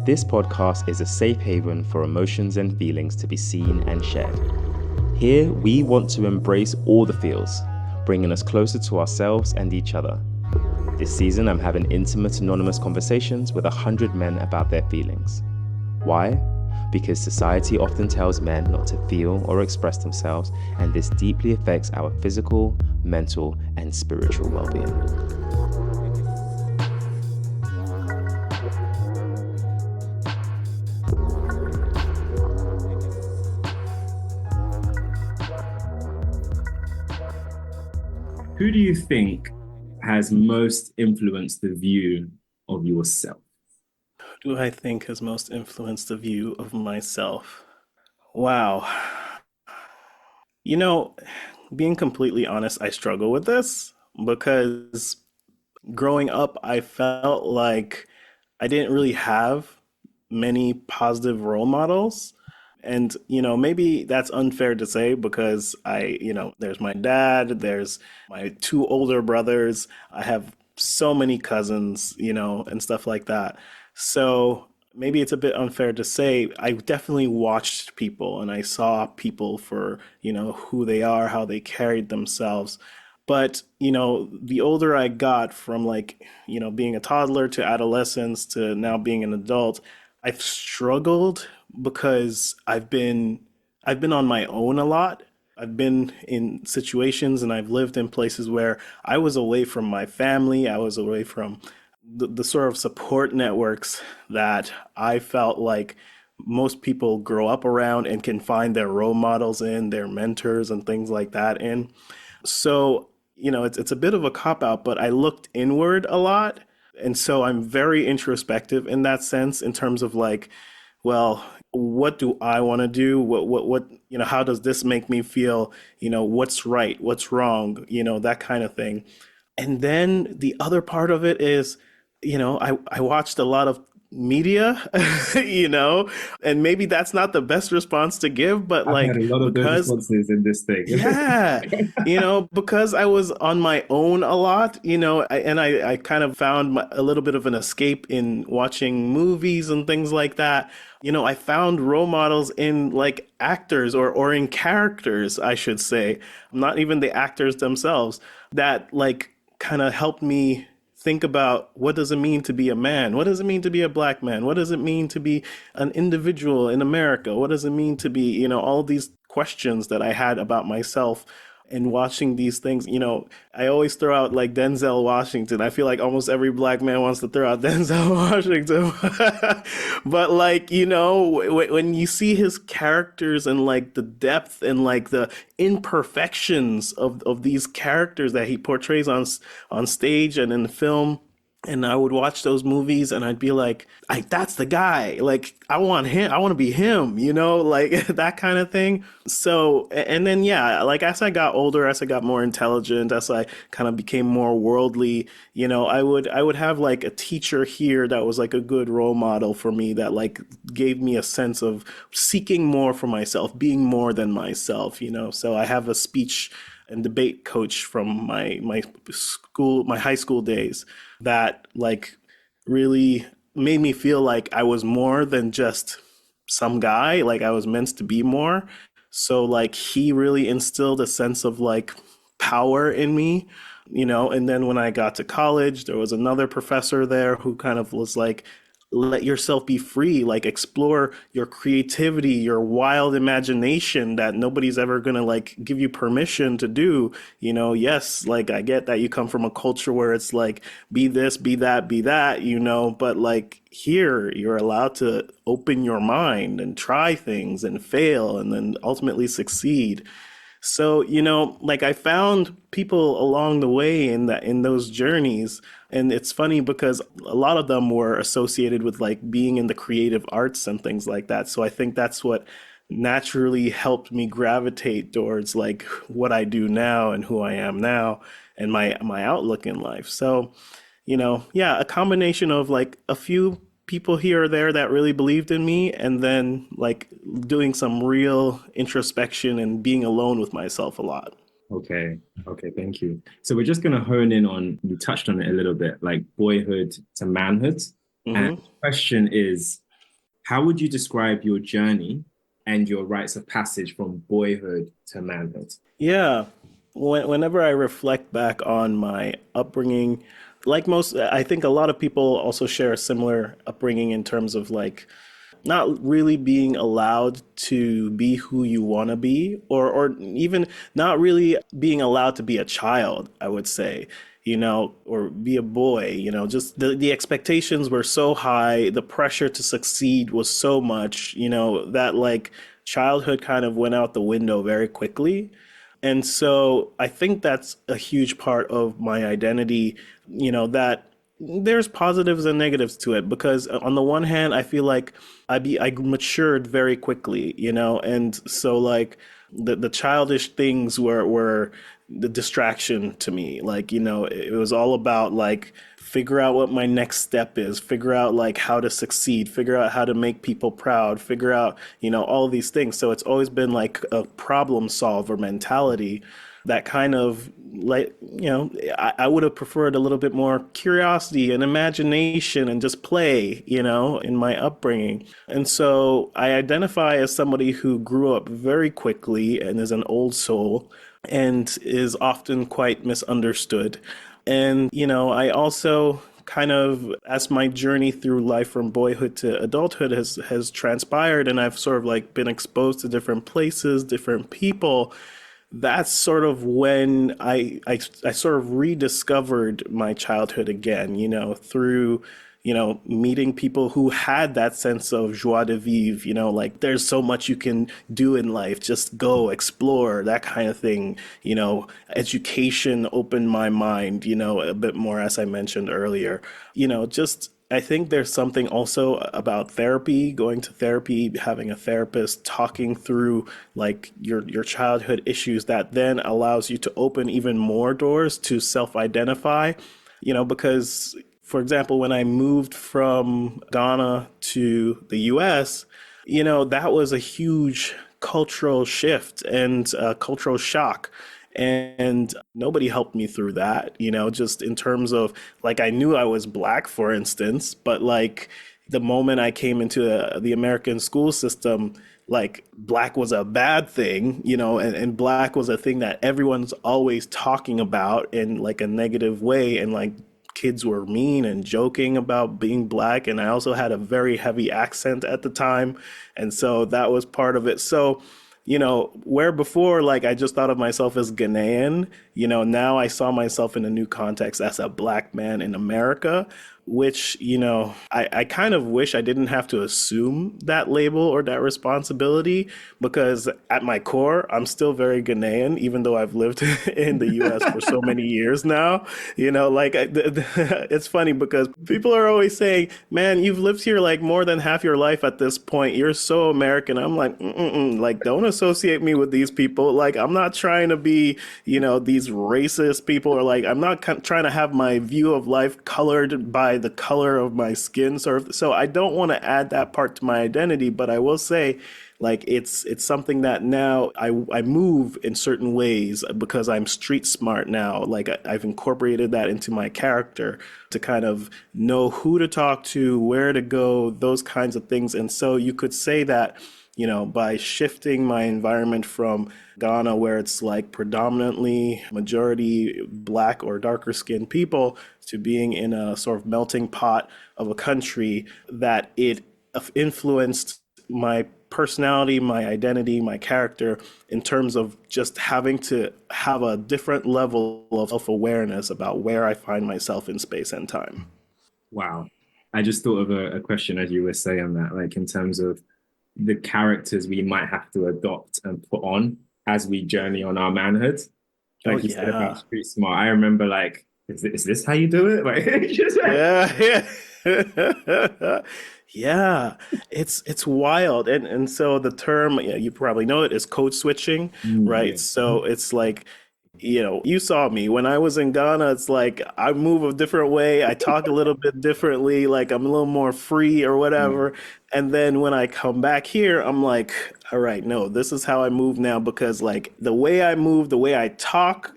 This podcast is a safe haven for emotions and feelings to be seen and shared. Here, we want to embrace all the feels, bringing us closer to ourselves and each other. This season, I'm having intimate, anonymous conversations with 100 men about their feelings. Why? Because society often tells men not to feel or express themselves, and this deeply affects our physical, mental, and spiritual well-being. Who do you think has most influenced the view of yourself? Do I think has most influenced the view of myself? Wow. You know, being completely honest, I struggle with this because growing up, I felt like I didn't really have many positive role models. And, maybe that's unfair to say because there's my dad, there's my two older brothers, I have so many cousins, and stuff like that. So maybe it's a bit unfair to say. I definitely watched people and I saw people for, who they are, how they carried themselves. But, the older I got from being a toddler to adolescence to now being an adult, I've struggled because I've been on my own a lot. I've been in situations and I've lived in places where I was away from my family. I was away from the sort of support networks that I felt like most people grow up around and can find their role models in, their mentors and things like that in. So, it's a bit of a cop out, but I looked inward a lot. And so I'm very introspective in that sense, in terms of well, what do I want to do? How does this make me feel? What's right? What's wrong? That kind of thing. And then the other part of it is, I watched a lot of media, and maybe that's not the best response to give, but I've had a lot of those because responses in this thing. yeah, because I was on my own a lot, I kind of found a little bit of an escape in watching movies and things like that. I found role models in actors or in characters, I should say, not even the actors themselves, that kind of helped me think about what does it mean to be a man? What does it mean to be a black man? What does it mean to be an individual in America? What does it mean to be, all these questions that I had about myself and watching these things, I always throw out Denzel Washington. I feel like almost every black man wants to throw out Denzel Washington. But when you see his characters and the depth and the imperfections of these characters that he portrays on stage and in the film, and I would watch those movies and I'd be that's the guy. I want him. I want to be him, that kind of thing. So, and then, yeah, as I got older, as I got more intelligent, as I kind of became more worldly, I would have a teacher here that was a good role model for me that gave me a sense of seeking more for myself, being more than myself, So I have a speech and debate coach from my high school days that really made me feel like I was more than just some guy, I was meant to be more. So he really instilled a sense of power in me, and then when I got to college, there was another professor there who kind of was let yourself be free, explore your creativity, your wild imagination that nobody's ever gonna give you permission to do. Yes, I get that you come from a culture where it's be this, be that, but here you're allowed to open your mind and try things and fail and then ultimately succeed. So, I found people along the way in those journeys, and it's funny because a lot of them were associated with being in the creative arts and things like that. So I think that's what naturally helped me gravitate towards what I do now and who I am now and my outlook in life. So, yeah, a combination of a few people here or there that really believed in me, and then doing some real introspection and being alone with myself a lot. Okay. Okay. Thank you. So we're just going to hone in on, you touched on it a little bit, boyhood to manhood. And Hmm. the question is, How would you describe your journey and your rites of passage from boyhood to manhood? Yeah. Whenever I reflect back on my upbringing, like most, I think a lot of people also share a similar upbringing in terms of like not really being allowed to be who you want to be, or even not really being allowed to be a child, I would say, or be a boy, just the expectations were so high, the pressure to succeed was so much, that like childhood kind of went out the window very quickly. And so I think that's a huge part of my identity, that there's positives and negatives to it because on the one hand, I feel like I matured very quickly, and so like the childish things were the distraction to me. Like, it was all about like figure out what my next step is, figure out like how to succeed, figure out how to make people proud, figure out, all of these things. So it's always been like a problem solver mentality that kind of like, I would have preferred a little bit more curiosity and imagination and just play, in my upbringing. And so I identify as somebody who grew up very quickly and is an old soul and is often quite misunderstood. And, I also kind of, as my journey through life from boyhood to adulthood has transpired and I've sort of like been exposed to different places, different people, that's sort of when I sort of rediscovered my childhood again, through, meeting people who had that sense of joie de vivre, like there's so much you can do in life, just go explore, that kind of thing, education opened my mind, a bit more, as I mentioned earlier, just I think there's something also about therapy, going to therapy, having a therapist, talking through like your childhood issues that then allows you to open even more doors to self-identify, because for example, when I moved from Ghana to the US, that was a huge cultural shift and cultural shock. And nobody helped me through that, just in terms of like I knew I was black, for instance, but like the moment I came into the American school system, like black was a bad thing, and black was a thing that everyone's always talking about in like a negative way. And like kids were mean and joking about being black. And I also had a very heavy accent at the time. And so that was part of it. So, where before, like, I just thought of myself as Ghanaian, now I saw myself in a new context as a black man in America, which, I kind of wish I didn't have to assume that label or that responsibility because at my core, I'm still very Ghanaian, even though I've lived in the US for so many years now. Like, it's funny because people are always saying, man, you've lived here like more than half your life at this point. You're so American. I'm like, mm-mm, like, don't associate me with these people. Like, I'm not trying to be, these racist people or like, I'm not trying to have my view of life colored by the color of my skin. So I don't want to add that part to my identity, but I will say, like it's something that now I move in certain ways because I'm street smart now. Like I've incorporated that into my character to kind of know who to talk to, where to go, those kinds of things. And so you could say that, by shifting my environment from Ghana, where it's like predominantly majority black or darker skinned people, to being in a sort of melting pot of a country, that it influenced my personality, my identity, my character in terms of just having to have a different level of self-awareness about where I find myself in space and time. Wow. I just thought of a question as you were saying that, like in terms of the characters we might have to adopt and put on as we journey on our manhood. Oh Like you said about yeah. street smart, I remember like, is this how you do it? Like, just like, Yeah, yeah. Yeah, it's wild. And so the term, yeah, you probably know it, is code switching, right? yeah. So it's like, you saw me when I was in Ghana, it's like I move a different way, I talk a little bit differently, like I'm a little more free or Yeah. whatever. And then when I come back here, I'm like, all right, no, this is how I move now because like the way I move, the way I talk,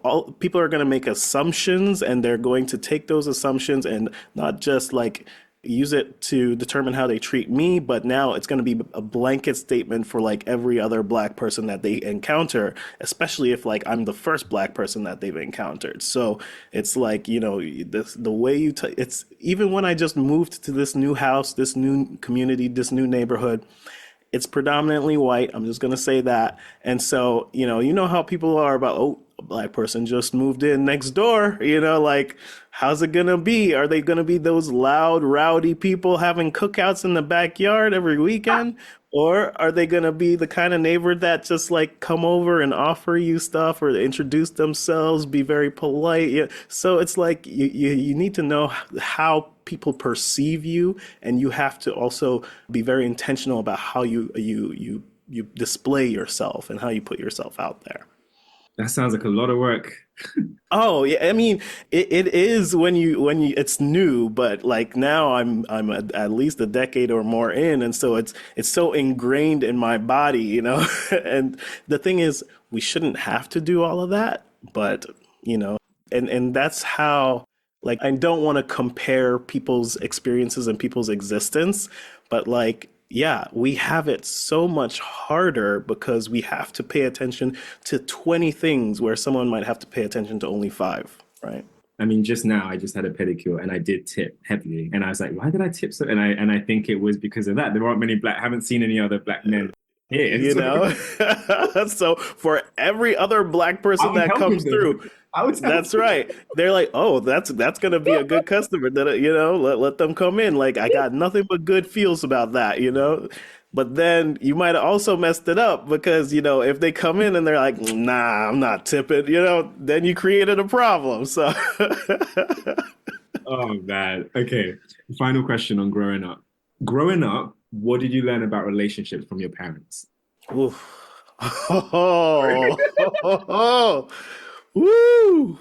all people are going to make assumptions and they're going to take those assumptions and not just like use it to determine how they treat me, but now it's going to be a blanket statement for like every other black person that they encounter, especially if like I'm the first black person that they've encountered. So it's like, the way it's even when I just moved to this new house, this new community, this new neighborhood, it's predominantly white. I'm just gonna say that. And so, you know how people are about, oh, a black person just moved in next door, like how's it gonna be? Are they gonna be those loud, rowdy people having cookouts in the backyard every weekend? Or are they gonna be the kind of neighbor that just like come over and offer you stuff or introduce themselves, be very polite? Yeah. So it's like you need to know how people perceive you, and you have to also be very intentional about how you display yourself and how you put yourself out there. That sounds like a lot of work. Oh yeah, I mean it is when you it's new, but like now I'm at least a decade or more in, and so it's so ingrained in my body, And the thing is, we shouldn't have to do all of that, but you know, and that's how, like, I don't want to compare people's experiences and people's existence, but like, yeah, we have it so much harder because we have to pay attention to 20 things where someone might have to pay attention to only five, right? I mean, just now I just had a pedicure and I did tip heavily, and I was like, why did I tip so? And I think it was because of that. There aren't many black. I haven't seen any other black men here, You so know? So for every other black I person was that helping comes them. through, I was that's helping. right. They're like, oh, that's gonna be a good customer. That let them come in. Like I got nothing but good feels about that. But then you might have also messed it up because if they come in and they're like, nah, I'm not tipping. Then you created a problem. So Oh man. Okay. Final question on growing up. Growing up, what did you learn about relationships from your parents? oof. Oh, woo.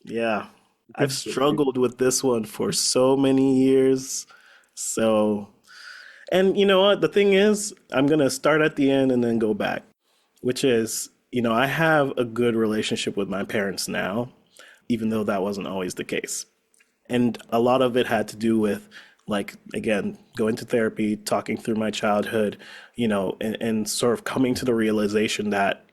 Yeah, I've Good story. struggled with this one for so many years. So, and you know what? The thing is, I'm going to start at the end and then go back, which is, I have a good relationship with my parents now, even though that wasn't always the case. And a lot of it had to do with, like, again, going to therapy, talking through my childhood, and sort of coming to the realization that,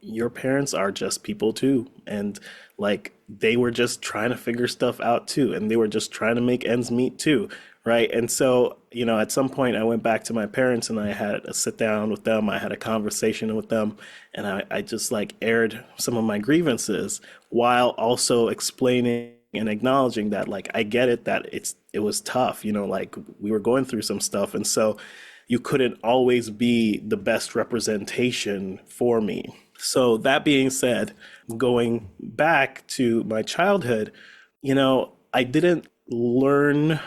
your parents are just people too. And like they were just trying to figure stuff out too. And they were just trying to make ends meet too. Right. And so, at some point I went back to my parents and I had a sit down with them. I had a conversation with them, and I just like aired some of my grievances while also explaining and acknowledging that, like, I get it, that it was tough, like we were going through some stuff, and so you couldn't always be the best representation for me. So that being said, going back to my childhood, I didn't learn.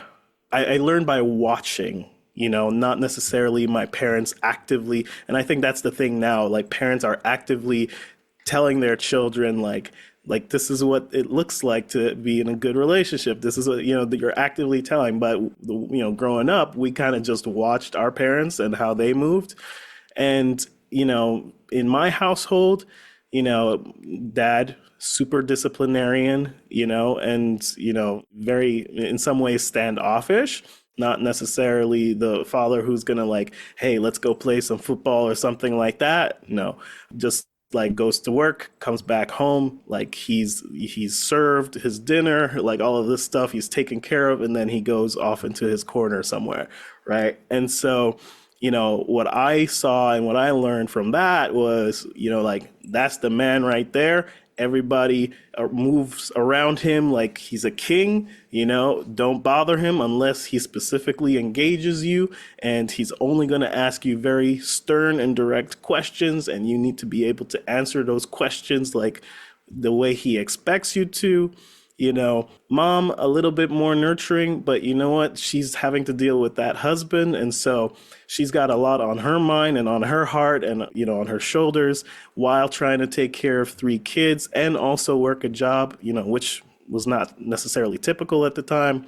I learned by watching, not necessarily my parents actively. And I think that's the thing now. Like parents are actively telling their children, like this is what it looks like to be in a good relationship. This is what that you're actively telling. But growing up, we kind of just watched our parents and how they moved. And in my household, dad super disciplinarian, and very in some ways standoffish. Not necessarily the father who's gonna like, hey, let's go play some football or something like that. No, just like goes to work, comes back home, like he's served his dinner, like all of this stuff he's taken care of, and then he goes off into his corner somewhere, right? And so, what I saw and what I learned from that was, like that's the man right there. Everybody moves around him like he's a king. Don't bother him unless he specifically engages you, and he's only going to ask you very stern and direct questions, and you need to be able to answer those questions like the way he expects you to. Mom a little bit more nurturing, but you know what? She's having to deal with that husband. And so she's got a lot on her mind and on her heart and, on her shoulders while trying to take care of three kids and also work a job, which was not necessarily typical at the time.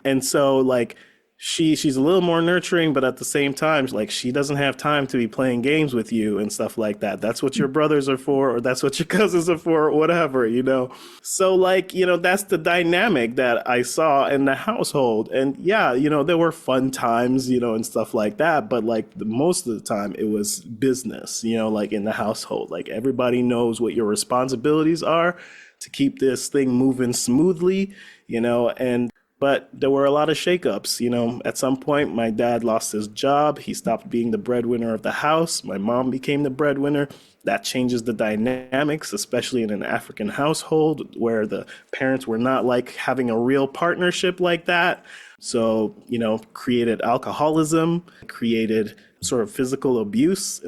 And so, like, she's a little more nurturing, but at the same time, like she doesn't have time to be playing games with you and stuff like that. That's what your brothers are for, or that's what your cousins are for, or whatever, you know. So like, you know, that's the dynamic that I saw in the household. And yeah, you know, there were fun times, you know, and stuff like that, but like most of the time it was business, you know, like in the household. Like everybody knows what your responsibilities are to keep this thing moving smoothly, you know, and but there were a lot of shakeups. You know, at some point, my dad lost his job. He stopped being the breadwinner of the house. My mom became the breadwinner. That changes the dynamics, especially in an African household where the parents were not like having a real partnership like that. So, you know, created alcoholism, created sort of physical abuse in